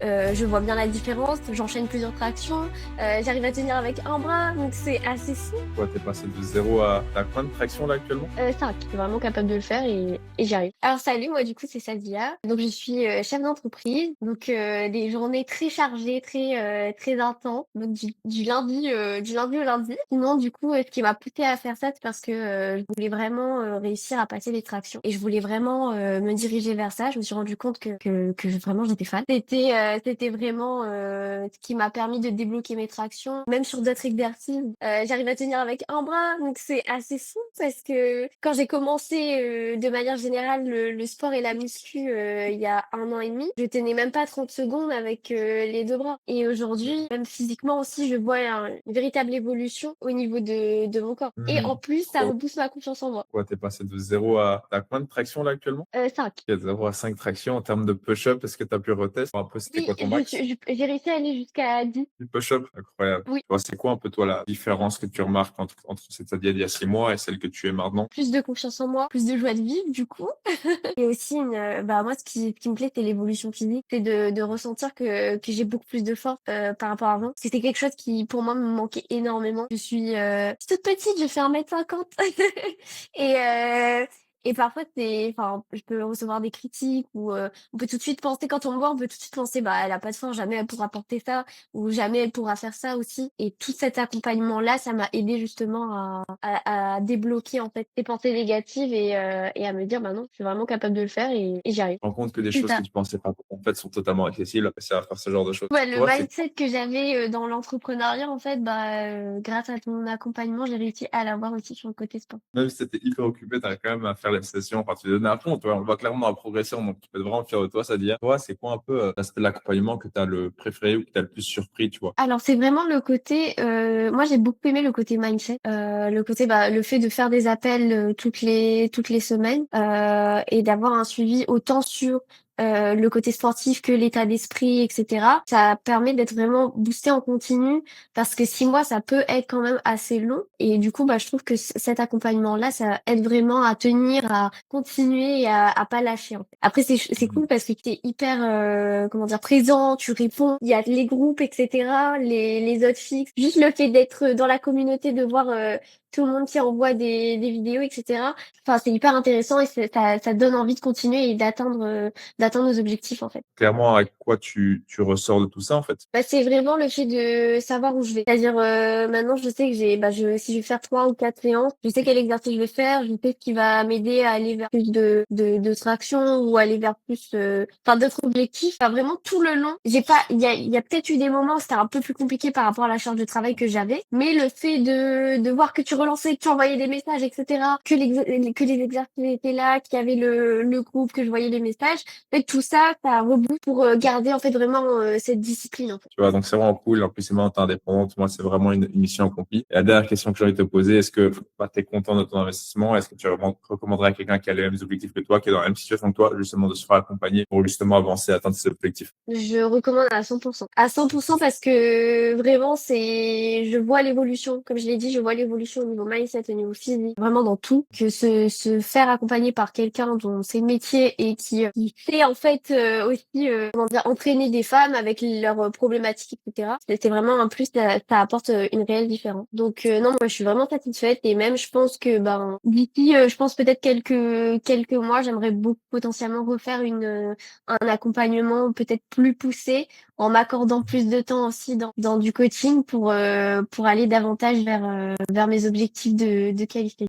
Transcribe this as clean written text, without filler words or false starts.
Je vois bien la différence, j'enchaîne plusieurs tractions, j'arrive à tenir avec un bras, donc c'est assez fou. Toi, t'es passé de zéro à... T'as combien de traction là actuellement? 5, je suis vraiment capable de le faire et j'y arrive. Alors salut, moi du coup c'est Sadia, donc je suis chef d'entreprise, donc des journées très chargées, très intenses, donc du lundi au lundi. Sinon du coup, ce qui m'a poussée à faire ça, c'est parce que je voulais vraiment réussir à passer les tractions et je voulais vraiment me diriger vers ça. Je me suis rendu compte que vraiment j'étais fan. C'était vraiment ce qui m'a permis de débloquer mes tractions, même sur d'autres exercices. J'arrive à tenir avec un bras, donc c'est assez fou parce que quand j'ai commencé de manière générale le sport et la muscu il y a 1 an et demi, je tenais même pas 30 secondes avec les deux bras. Et aujourd'hui, même physiquement aussi, je vois une véritable évolution au niveau de mon corps. Et en Mhm. plus, ça Trop. rebooste ma confiance en moi. Toi, t'es passé de zéro à... T'as combien de traction là actuellement? 5. Ok, de 0 à 5 tractions en termes de push-up. Est-ce que t'as pu retester un peu c'était Oui, quoi ton max? j'ai réussi à aller jusqu'à 10. Du push-up? Incroyable. Oui. Tu vois, c'est quoi un peu toi la différence que tu remarques entre cette Sadia d'il y a 6 mois et celle que tu es maintenant? Plus de confiance en moi, plus de joie de vivre du coup. Et aussi bah moi ce qui me plaît c'est l'évolution physique, c'est de ressentir que j'ai beaucoup plus de force par rapport à avant. C'était quelque chose qui pour moi me manquait énormément. Je suis toute petite, je fais 1,50 m et et parfois je peux recevoir des critiques ou on peut tout de suite penser quand on me voit, on peut tout de suite penser bah elle a pas de force, jamais elle pourra porter ça ou jamais elle pourra faire ça aussi. Et tout cet accompagnement là, ça m'a aidé justement à débloquer en fait ces pensées négatives et à me dire bah non, je suis vraiment capable de le faire et j'y arrive. Rends compte que des C'est choses que ça. tu pensais pas en fait sont totalement accessibles c'est à faire ce genre de choses. Ouais, le Toi, c'est mindset que j'avais dans l'entrepreneuriat en fait, bah grâce à ton accompagnement, j'ai réussi à l'avoir aussi sur le côté sport. même si t'étais hyper occupé, t'arrives quand même à faire les sessions, enfin, tu donnais à fond, tu vois, on voit clairement la progression, donc tu peux être vraiment fier de toi, ça dit. Toi, c'est quoi un peu l'aspect de l'accompagnement que t'as le préféré ou que t'as le plus surpris, tu vois? Alors c'est vraiment le côté, moi j'ai beaucoup aimé le côté mindset, le côté bah le fait de faire des appels toutes les semaines et d'avoir un suivi autant sur le côté sportif que l'état d'esprit, etc. Ça permet d'être vraiment boosté en continu parce que 6 mois ça peut être quand même assez long et du coup bah je trouve que cet accompagnement-là ça aide vraiment à tenir, à continuer et à pas lâcher, en fait. Après c'est Mhm. cool parce que tu es hyper comment dire présent, tu réponds, il y a les groupes etc. Les autres fixes. Juste le fait d'être dans la communauté, de voir tout le monde qui envoie des vidéos etc. Enfin c'est hyper intéressant et ça donne envie de continuer et d'atteindre nos objectifs en fait. Clairement, avec quoi tu ressors de tout ça, en fait? Bah, c'est vraiment le fait de savoir où je vais. C'est-à-dire, maintenant, je sais que si je vais faire 3 ou 4 séances, je sais quel exercice je vais faire, je sais ce qui va m'aider à aller vers plus de traction ou aller vers plus, d'autres objectifs. Enfin, vraiment, tout le long, j'ai pas, il y a peut-être eu des moments où c'était un peu plus compliqué par rapport à la charge de travail que j'avais, mais le fait de voir que tu relançais, que tu envoyais des messages, etc., que les exercices étaient là, qu'il y avait le groupe, que je voyais les messages, en fait, tout ça, ça rebooste pour garder en fait vraiment cette discipline en fait. Tu vois, donc c'est vraiment cool. En plus, c'est vraiment t'es indépendante. Moi, c'est vraiment une mission accomplie. Et la dernière question que j'ai envie de te poser, est-ce que bah, tu es content de ton investissement? Est-ce que tu recommanderais à quelqu'un qui a les mêmes objectifs que toi, qui est dans la même situation que toi, justement, de se faire accompagner pour justement avancer, atteindre ses objectifs? Je recommande à 100%. À 100% parce que vraiment je vois l'évolution. Comme je l'ai dit, je vois l'évolution au niveau mindset, au niveau physique, vraiment dans tout. Que se faire accompagner par quelqu'un dont c'est le métier et qui sait en fait aussi, comment dire, entraîner des femmes avec leurs problématiques, etc. C'est vraiment un plus, ça apporte une réelle différence. Donc non, moi je suis vraiment satisfaite et même je pense que ben d'ici, je pense peut-être quelques mois, j'aimerais beaucoup potentiellement refaire un accompagnement peut-être plus poussé en m'accordant plus de temps aussi dans du coaching pour aller davantage vers mes objectifs de qualité.